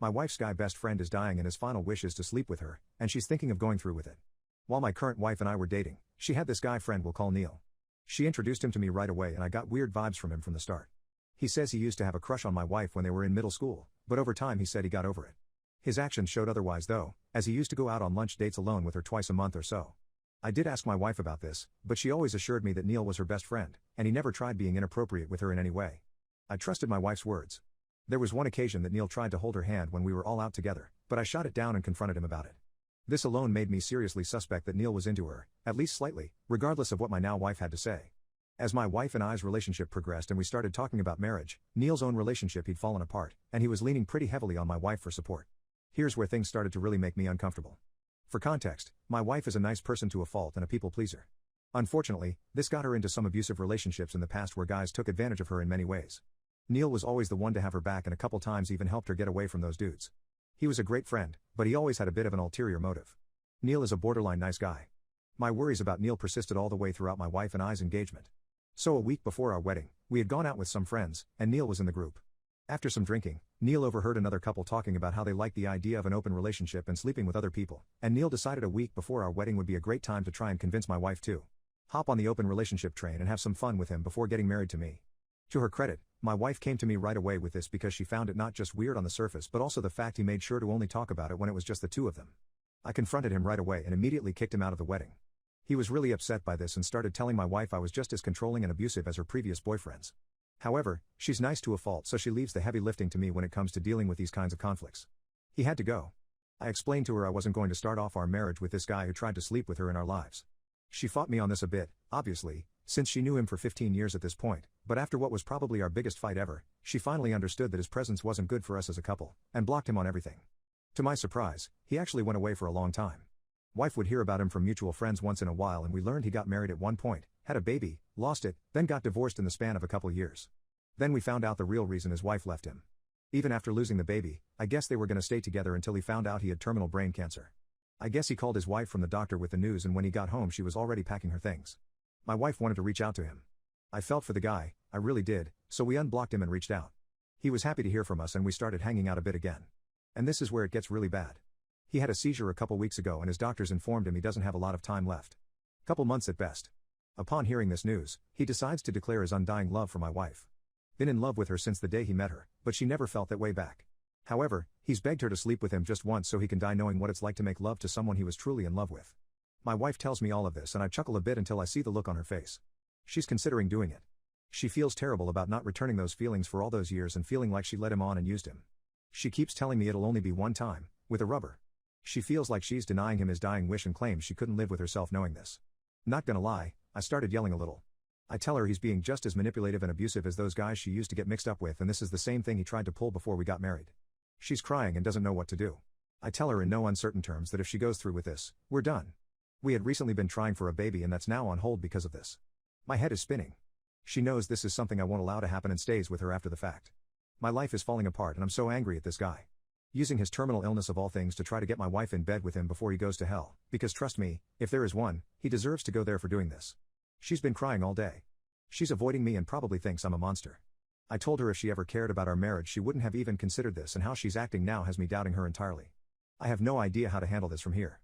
My wife's guy best friend is dying and his final wish is to sleep with her, and she's thinking of going through with it. While my current wife and I were dating, she had this guy friend we'll call Neil. She introduced him to me right away and I got weird vibes from him from the start. He says he used to have a crush on my wife when they were in middle school, but over time he said he got over it. His actions showed otherwise though, as he used to go out on lunch dates alone with her twice a month or so. I did ask my wife about this, but she always assured me that Neil was her best friend, and he never tried being inappropriate with her in any way. I trusted my wife's words. There was one occasion that Neil tried to hold her hand when we were all out together, but I shot it down and confronted him about it. This alone made me seriously suspect that Neil was into her, at least slightly, regardless of what my now wife had to say. As my wife and I's relationship progressed and we started talking about marriage, Neil's own relationship he'd fallen apart, and he was leaning pretty heavily on my wife for support. Here's where things started to really make me uncomfortable. For context, my wife is a nice person to a fault and a people pleaser. Unfortunately, this got her into some abusive relationships in the past where guys took advantage of her in many ways. Neil was always the one to have her back and a couple times even helped her get away from those dudes. He was a great friend, but he always had a bit of an ulterior motive. Neil is a borderline nice guy. My worries about Neil persisted all the way throughout my wife and I's engagement. So a week before our wedding, we had gone out with some friends, and Neil was in the group. After some drinking, Neil overheard another couple talking about how they liked the idea of an open relationship and sleeping with other people, and Neil decided a week before our wedding would be a great time to try and convince my wife to hop on the open relationship train and have some fun with him before getting married to me. To her credit, my wife came to me right away with this because she found it not just weird on the surface but also the fact he made sure to only talk about it when it was just the two of them. I confronted him right away and immediately kicked him out of the wedding. He was really upset by this and started telling my wife I was just as controlling and abusive as her previous boyfriends. However, she's nice to a fault so she leaves the heavy lifting to me when it comes to dealing with these kinds of conflicts. He had to go. I explained to her I wasn't going to start off our marriage with this guy who tried to sleep with her in our lives. She fought me on this a bit, obviously, since she knew him for 15 years at this point, but after what was probably our biggest fight ever, she finally understood that his presence wasn't good for us as a couple, and blocked him on everything. To my surprise, he actually went away for a long time. Wife would hear about him from mutual friends once in a while and we learned he got married at one point, had a baby, lost it, then got divorced in the span of a couple years. Then we found out the real reason his wife left him. Even after losing the baby, I guess they were gonna stay together until he found out he had terminal brain cancer. I guess he called his wife from the doctor with the news and when he got home she was already packing her things. My wife wanted to reach out to him. I felt for the guy, I really did, so we unblocked him and reached out. He was happy to hear from us and we started hanging out a bit again. And this is where it gets really bad. He had a seizure a couple weeks ago and his doctors informed him he doesn't have a lot of time left. Couple months at best. Upon hearing this news, he decides to declare his undying love for my wife. Been in love with her since the day he met her, but she never felt that way back. However, he's begged her to sleep with him just once so he can die knowing what it's like to make love to someone he was truly in love with. My wife tells me all of this and I chuckle a bit until I see the look on her face. She's considering doing it. She feels terrible about not returning those feelings for all those years and feeling like she led him on and used him. She keeps telling me it'll only be one time, with a rubber. She feels like she's denying him his dying wish and claims she couldn't live with herself knowing this. Not gonna lie, I started yelling a little. I tell her he's being just as manipulative and abusive as those guys she used to get mixed up with and this is the same thing he tried to pull before we got married. She's crying and doesn't know what to do. I tell her in no uncertain terms that if she goes through with this, we're done. We had recently been trying for a baby and that's now on hold because of this. My head is spinning. She knows this is something I won't allow to happen and stays with her after the fact. My life is falling apart and I'm so angry at this guy. Using his terminal illness of all things to try to get my wife in bed with him before he goes to hell, because trust me, if there is one, he deserves to go there for doing this. She's been crying all day. She's avoiding me and probably thinks I'm a monster. I told her if she ever cared about our marriage she wouldn't have even considered this and how she's acting now has me doubting her entirely. I have no idea how to handle this from here.